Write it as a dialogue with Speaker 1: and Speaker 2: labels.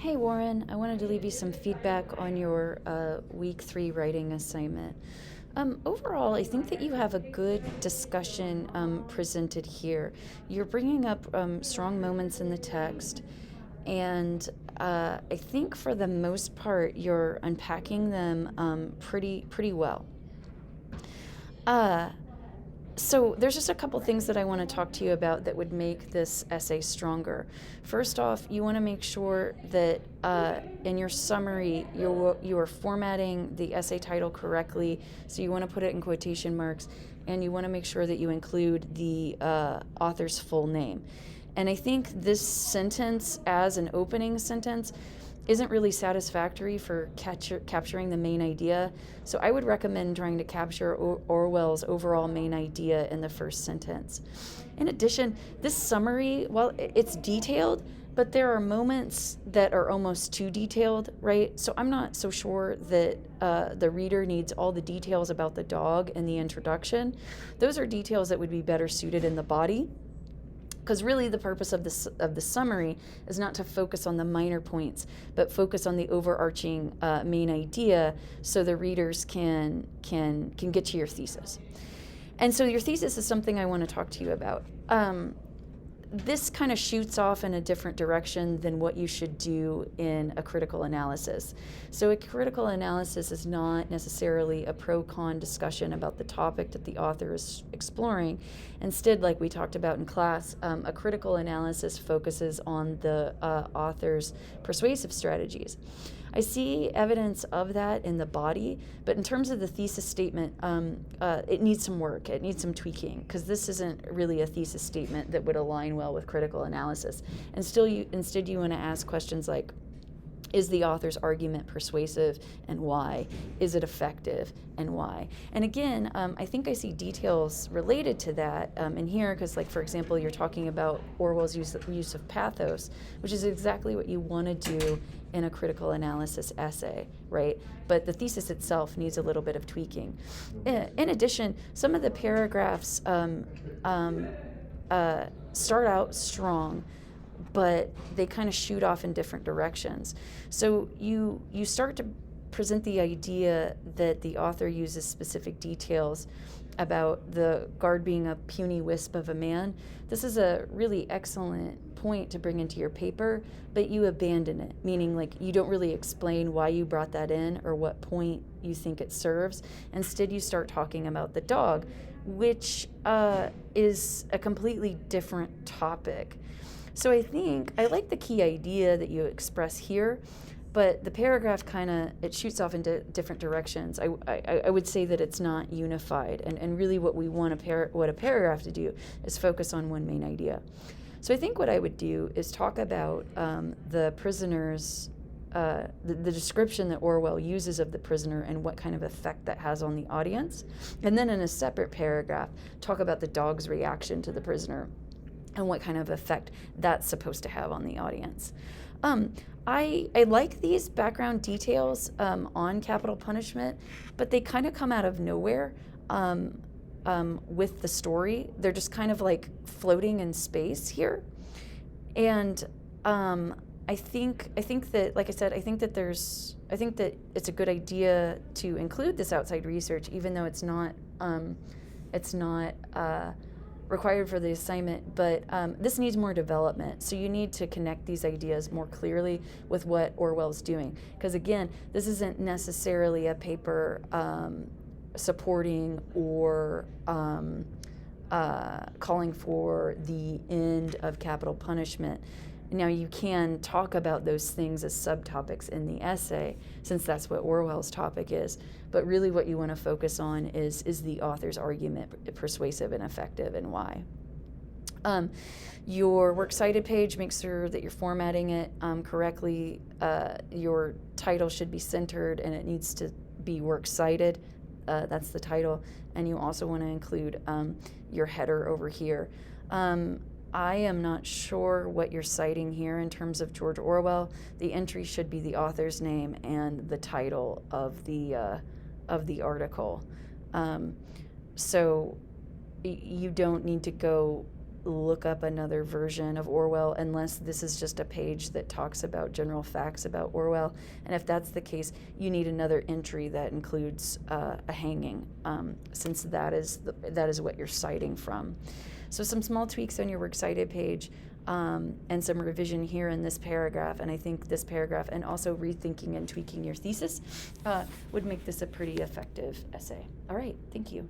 Speaker 1: Hey Warren, I wanted to leave you some feedback on your week 3 writing assignment. Overall, I think that you have a good discussion presented here. You're bringing up strong moments in the text, and I think for the most part, you're unpacking them pretty well. Uh, so there's just a couple things that I want to talk to you about that would make this essay stronger. First off, you want to make sure that in your summary you are formatting the essay title correctly. So you want to put it in quotation marks, and you want to make sure that you include the author's full name. And I think this sentence, as an opening sentence, isn't really satisfactory for capturing the main idea. So I would recommend trying to capture Orwell's overall main idea in the first sentence. In addition, this summary, while it's detailed, but there are moments that are almost too detailed, right? So I'm not so sure that the reader needs all the details about the dog in the introduction. Those are details that would be better suited in the body, because really the purpose of the summary is not to focus on the minor points, but focus on the overarching main idea, so the readers can get to your thesis. And so your thesis is something I want to talk to you about. This kind of shoots off in a different direction than what you should do in a critical analysis. So a critical analysis is not necessarily a pro-con discussion about the topic that the author is exploring. Instead, like we talked about in class, a critical analysis focuses on the author's persuasive strategies. I see evidence of that in the body, but in terms of the thesis statement, it needs some work. It needs some tweaking, because this isn't really a thesis statement that would align well with critical analysis. Instead, you want to ask questions like, is the author's argument persuasive, and why? Is it effective, and why? And again, I think I see details related to that in here, because, like, for example, you're talking about Orwell's use of pathos, which is exactly what you want to do in a critical analysis essay, right? But the thesis itself needs a little bit of tweaking. In addition, some of the paragraphs start out strong, but they kind of shoot off in different directions. So you start to present the idea that the author uses specific details about the guard being a puny wisp of a man. This is a really excellent point to bring into your paper, but you abandon it, meaning like you don't really explain why you brought that in or what point you think it serves. Instead, you start talking about the dog, which is a completely different topic. So I think I like the key idea that you express here, but the paragraph it shoots off into different directions. I would say that it's not unified, and really what we want what a paragraph to do is focus on one main idea. So I think what I would do is talk about the prisoner's the description that Orwell uses of the prisoner and what kind of effect that has on the audience, and then in a separate paragraph talk about the dog's reaction to the prisoner and what kind of effect that's supposed to have on the audience. I like these background details on capital punishment, but they kind of come out of nowhere with the story. They're just kind of like floating in space here. And I think that, like I said, I think that it's a good idea to include this outside research, even though it's not required for the assignment, but this needs more development. So you need to connect these ideas more clearly with what Orwell's doing. Because again, this isn't necessarily a paper supporting or calling for the end of capital punishment. Now, you can talk about those things as subtopics in the essay, since that's what Orwell's topic is. But really what you want to focus on is the author's argument persuasive and effective, and why? Your works cited page, make sure that you're formatting it correctly. Your title should be centered, and it needs to be works cited. That's the title. And you also want to include your header over here. I am not sure what you're citing here in terms of George Orwell. The entry should be the author's name and the title of the article. So you don't need to go look up another version of Orwell unless this is just a page that talks about general facts about Orwell. And if that's the case, you need another entry that includes a hanging, since that is what you're citing from. So some small tweaks on your Works Cited page, and some revision here in this paragraph, and I think this paragraph, and also rethinking and tweaking your thesis, would make this a pretty effective essay. All right, thank you.